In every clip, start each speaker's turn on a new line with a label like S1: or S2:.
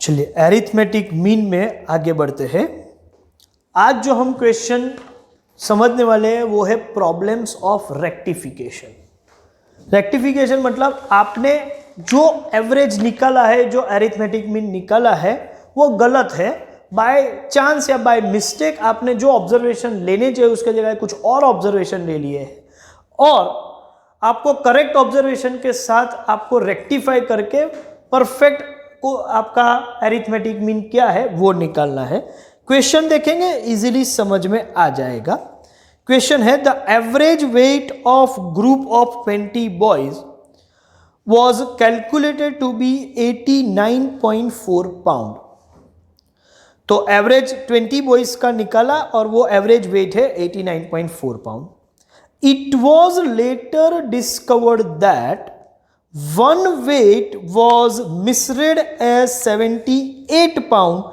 S1: चलिए arithmetic mean में आगे बढ़ते हैं। आज जो हम क्वेश्चन समझने वाले हैं वो है प्रॉब्लम्स ऑफ रेक्टिफिकेशन। रेक्टिफिकेशन मतलब आपने जो एवरेज निकाला है, जो अरिथमेटिक मीन निकाला है वो गलत है, बाय चांस या बाय मिस्टेक आपने जो ऑब्जर्वेशन लेने चाहिए उसके जगह कुछ और ऑब्जर्वेशन ले लिए हैं और आपको करेक्ट ऑब्जर्वेशन के साथ आपको रेक्टिफाई करके परफेक्ट को आपका अरिथमेटिक मीन क्या है वो निकालना है। क्वेश्चन देखेंगे इजीली समझ में आ जाएगा। क्वेश्चन है the average weight of group of 20 boys was calculated to be 89.4 pound. तो एवरेज 20 बॉयज का निकाला और वो एवरेज वेट है 89.4 pound. It was later discovered that one weight was misread as 78 pound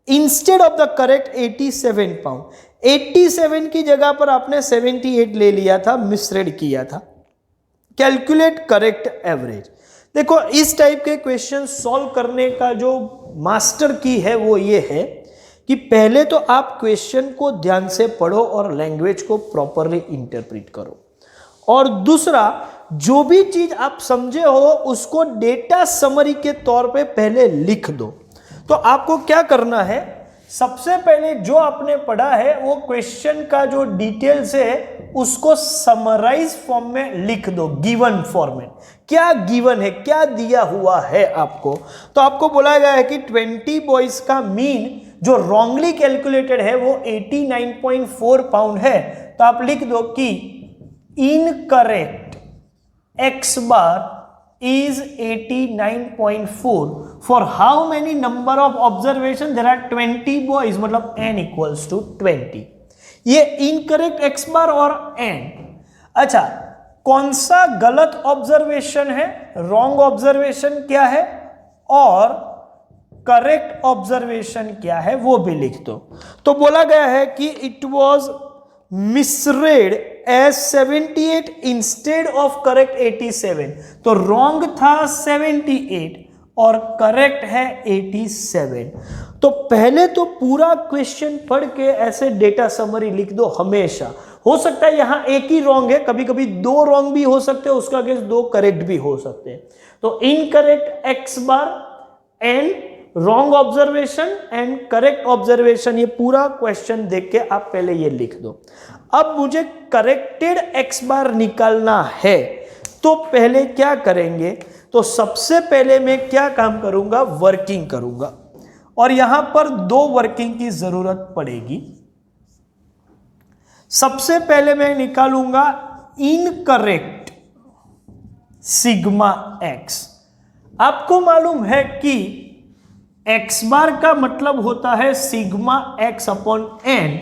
S1: instead of the correct 87 pound. 87 की जगह पर आपने 78 ले लिया था, मिसरेड किया था। Calculate correct average. देखो इस टाइप के क्वेश्चन सॉल्व करने का जो मास्टर की है वो ये है कि पहले तो आप क्वेश्चन को ध्यान से पढ़ो और लैंग्वेज को प्रॉपरली इंटरप्रेट करो, और दूसरा जो भी चीज आप समझे हो उसको डेटा समरी के तौर पे पहले लिख दो। तो आपको क्या करना है, सबसे पहले जो आपने पढ़ा है वो क्वेश्चन का जो डिटेल्स है उसको समराइज फॉर्म में लिख दो, गिवन फॉर्मेट। क्या गिवन है, क्या दिया हुआ है आपको, तो आपको बोला गया है कि 20 बॉयज का मीन जो रॉन्गली कैलकुलेटेड है वो 89.4 पाउंड है। तो आप लिख दो कि incorrect x bar is 89.4 for how many number of observation there are 20 boys, मतलब n equals to 20। ये इनकरेक्ट x बार और n। अच्छा, कौन सा गलत ऑब्जर्वेशन है, रॉन्ग ऑब्जर्वेशन क्या है और करेक्ट ऑब्जर्वेशन क्या है वो भी लिख दो। तो बोला गया है कि it was misread as 78 instead of correct 87। तो रॉन्ग था 78 और करेक्ट है 87। तो पहले तो पूरा क्वेश्चन पढ़ के ऐसे डेटा समरी लिख दो हमेशा। हो सकता है यहां एक ही रॉन्ग है, कभी कभी दो रॉन्ग भी हो सकते हैं, उसका अगेंस्ट दो करेक्ट भी हो सकते हैं। तो incorrect x bar and wrong observation and correct observation, ये पूरा क्वेश्चन देख के आप पहले ये लिख दो। अब मुझे करेक्टेड एक्स बार निकालना है, तो पहले क्या करेंगे, तो सबसे पहले मैं क्या काम करूंगा, वर्किंग करूंगा, और यहां पर दो वर्किंग की जरूरत पड़ेगी। सबसे पहले मैं निकालूंगा इनकरेक्ट सिग्मा एक्स। आपको मालूम है कि एक्स बार का मतलब होता है सिग्मा एक्स अपॉन एन।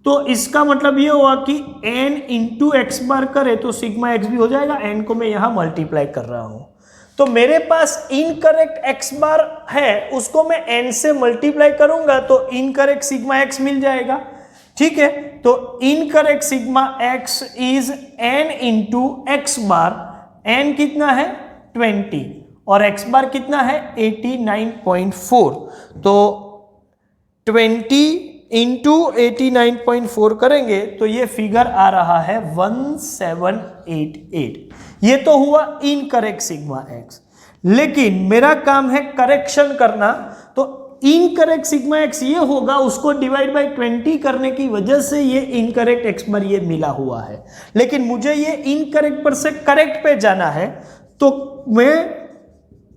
S1: तो इसका मतलब ये हुआ कि एन इंटू एक्स बार करे तो सिग्मा एक्स भी हो जाएगा, एन को मैं यहां मल्टीप्लाई कर रहा हूं। तो मेरे पास इनकरेक्ट एक्स बार है, उसको मैं एन से मल्टीप्लाई करूंगा तो इनकरेक्ट सिग्मा एक्स मिल जाएगा। ठीक है, तो incorrect sigma x is n into x bar. N कितना है 20 और एक्स बार कितना है 89.4। तो 20 इंटू 89.4 करेंगे तो ये फिगर आ रहा है 1788। ये तो हुआ इनकरेक्ट सिग्मा एक्स, लेकिन मेरा काम है करेक्शन करना। तो इनकरेक्ट सिग्मा एक्स ये होगा, उसको डिवाइड बाय 20 करने की वजह से ये इनकरेक्ट एक्स बार ये मिला हुआ है। लेकिन मुझे ये इनकरेक्ट पर से करेक्ट पे जाना है, तो मैं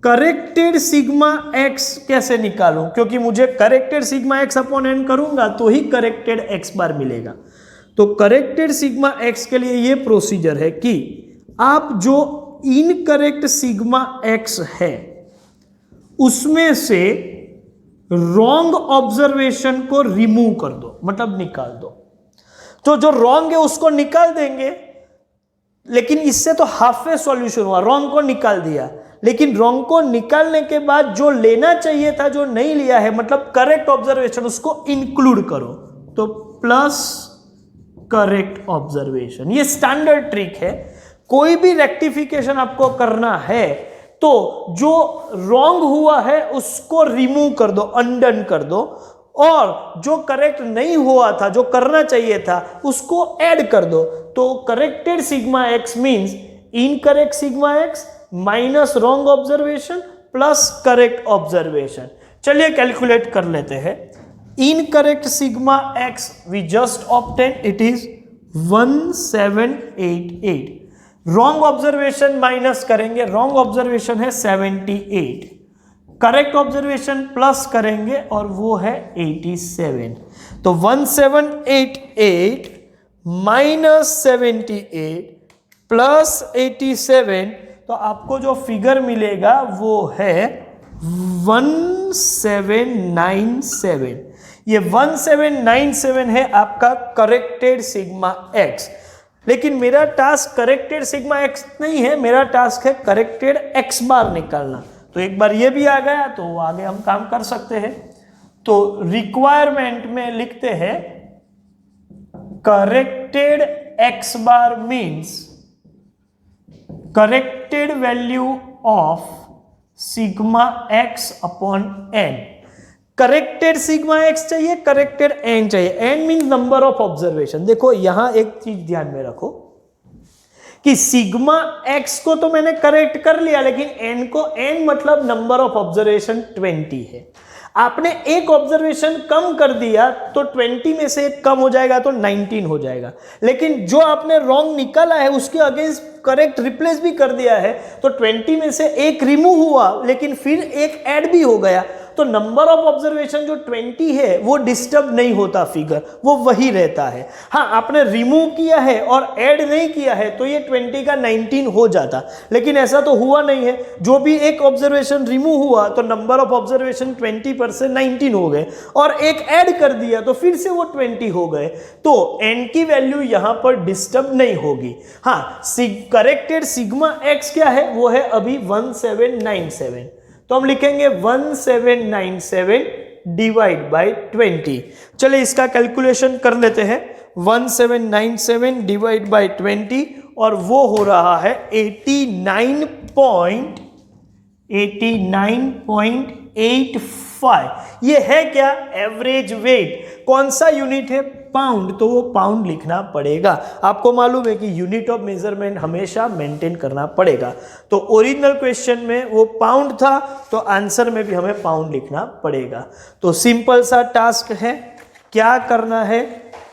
S1: करेक्टेड सिग्मा एक्स कैसे निकालूं, क्योंकि मुझे corrected sigma x upon n करूंगा तो ही करेक्टेड एक्स बार मिलेगा। तो करेक्टेड सिग्मा एक्स के लिए ये प्रोसीजर है कि आप जो इनकरेक्ट सिग्मा एक्स है उसमें से रॉन्ग ऑब्जर्वेशन को रिमूव कर दो, मतलब निकाल दो। तो जो रॉन्ग है उसको निकाल देंगे, लेकिन इससे तो हाफ वे सॉल्यूशन हुआ। रॉन्ग को निकाल दिया, लेकिन रॉन्ग को निकालने के बाद जो लेना चाहिए था जो नहीं लिया है, मतलब करेक्ट ऑब्जर्वेशन, उसको इंक्लूड करो। तो प्लस करेक्ट ऑब्जर्वेशन, ये स्टैंडर्ड ट्रिक है। कोई भी रेक्टिफिकेशन आपको करना है तो जो रॉन्ग हुआ है उसको रिमूव कर दो, अनडन कर दो, और जो करेक्ट नहीं हुआ था, जो करना चाहिए था, उसको ऐड कर दो। तो corrected sigma x means incorrect sigma x minus wrong observation plus correct observation. चलिए कैलकुलेट कर लेते हैं। Incorrect sigma x we just obtain, it is 1788। Wrong observation minus करेंगे, रॉन्ग ऑब्जर्वेशन है 78, करेक्ट ऑब्जर्वेशन प्लस करेंगे और वो है 87। तो 1788 माइनस 78 प्लस 87, तो आपको जो फिगर मिलेगा वो है 1797। ये 1797 है आपका करेक्टेड सिग्मा एक्स। लेकिन मेरा टास्क करेक्टेड सिग्मा एक्स नहीं है, मेरा टास्क है करेक्टेड एक्स बार निकालना। तो एक बार ये भी आ गया तो आगे हम काम कर सकते हैं। तो रिक्वायरमेंट में लिखते हैं corrected x bar means corrected value of sigma x upon n. Corrected sigma x चाहिए, करेक्टेड एन चाहिए। N mean number of observation. देखो यहां एक चीज ध्यान में रखो कि सिग्मा एक्स को तो मैंने करेक्ट कर लिया, लेकिन एन को, एन मतलब नंबर ऑफ ऑब्जर्वेशन 20 है। आपने एक ऑब्जर्वेशन कम कर दिया तो 20 में से एक कम हो जाएगा तो 19 हो जाएगा। लेकिन जो आपने रॉन्ग निकाला है उसके अगेंस्ट करेक्ट रिप्लेस भी कर दिया है, तो 20 में से एक रिमूव हुआ लेकिन फिर एक ऐड भी हो गया, तो नंबर ऑफ ऑब्जर्वेशन जो 20 है वो डिस्टर्ब नहीं होता, फिगर वो वही रहता है। हाँ, आपने रिमूव किया है और ऐड नहीं किया है तो ये 20 का 19 हो जाता, लेकिन ऐसा तो हुआ नहीं है। जो भी एक ऑब्जर्वेशन रिमूव हुआ तो नंबर ऑफ ऑब्जर्वेशन 20 पर से 19 हो गए, और एक ऐड कर दिया तो फिर से वो 20 हो गए। तो n की वैल्यू यहां पर डिस्टर्ब नहीं होगी। हाँ, करेक्टेड सिग्मा एक्स क्या है, वो है अभी 1797। तो हम लिखेंगे 1797 डिवाइड बाय 20। चलिए इसका कैलकुलेशन कर लेते हैं। 1797 डिवाइड बाय 20 और वो हो रहा है 89.85। ये है क्या, एवरेज वेट। कौन सा यूनिट है, पाउंड, तो वो पाउंड लिखना पड़ेगा। आपको मालूम है कि यूनिट ऑफ मेजरमेंट हमेशा मेंटेन करना पड़ेगा। तो ओरिजिनल क्वेश्चन में वो पाउंड था, तो आंसर में भी हमें पाउंड लिखना पड़ेगा। तो सिंपल सा टास्क है, क्या करना है,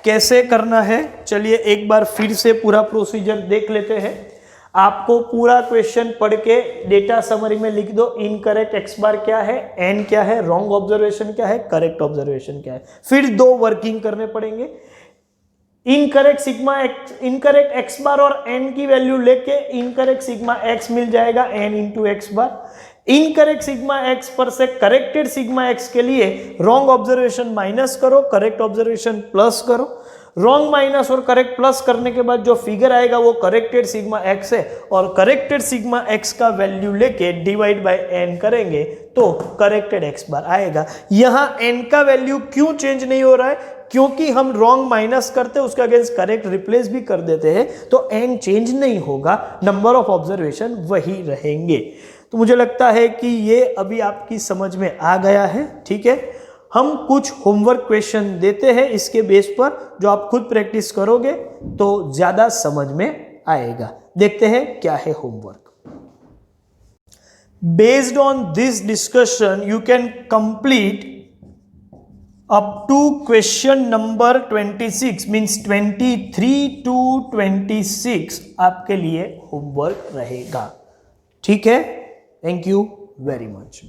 S1: कैसे करना है, चलिए एक बार फिर से पूरा प्रोसीजर देख लेते हैं। आपको पूरा क्वेश्चन पढ़ के डेटा समरी में लिख दो, इनकरेक्ट एक्स बार क्या है, एन क्या है, रॉन्ग ऑब्जर्वेशन क्या है, करेक्ट ऑब्जर्वेशन क्या है। फिर दो वर्किंग करने पड़ेंगे। इनकरेक्ट एक्स बार और एन की वैल्यू लेके इनकरेक्ट सिग्मा एक्स मिल जाएगा, एन इंटू एक्स बार। इनकरेक्ट सिग्मा एक्स पर से करेक्टेड सिग्मा एक्स के लिए रॉन्ग ऑब्जर्वेशन माइनस करो, करेक्ट ऑब्जर्वेशन प्लस करो। रॉन्ग माइनस और करेक्ट प्लस करने के बाद जो फिगर आएगा वो करेक्टेड सिग्मा एक्स है, और करेक्टेड सिग्मा एक्स का वैल्यू लेके डिवाइड बाय एन करेंगे तो करेक्टेड एक्स बार आएगा। यहां एन का वैल्यू क्यों चेंज नहीं हो रहा है, क्योंकि हम रॉन्ग माइनस करते उसके अगेंस्ट करेक्ट रिप्लेस भी कर देते हैं, तो एन चेंज नहीं होगा, नंबर ऑफ ऑब्जर्वेशन वही रहेंगे। तो मुझे लगता है कि ये अभी आपकी समझ में आ गया है। ठीक है, हम कुछ होमवर्क क्वेश्चन देते हैं इसके बेस पर, जो आप खुद प्रैक्टिस करोगे तो ज्यादा समझ में आएगा। देखते हैं क्या है homework. Based on this discussion you can complete up to question number 26 means 23 to 26 आपके लिए होमवर्क रहेगा। ठीक है, थैंक यू वेरी मच।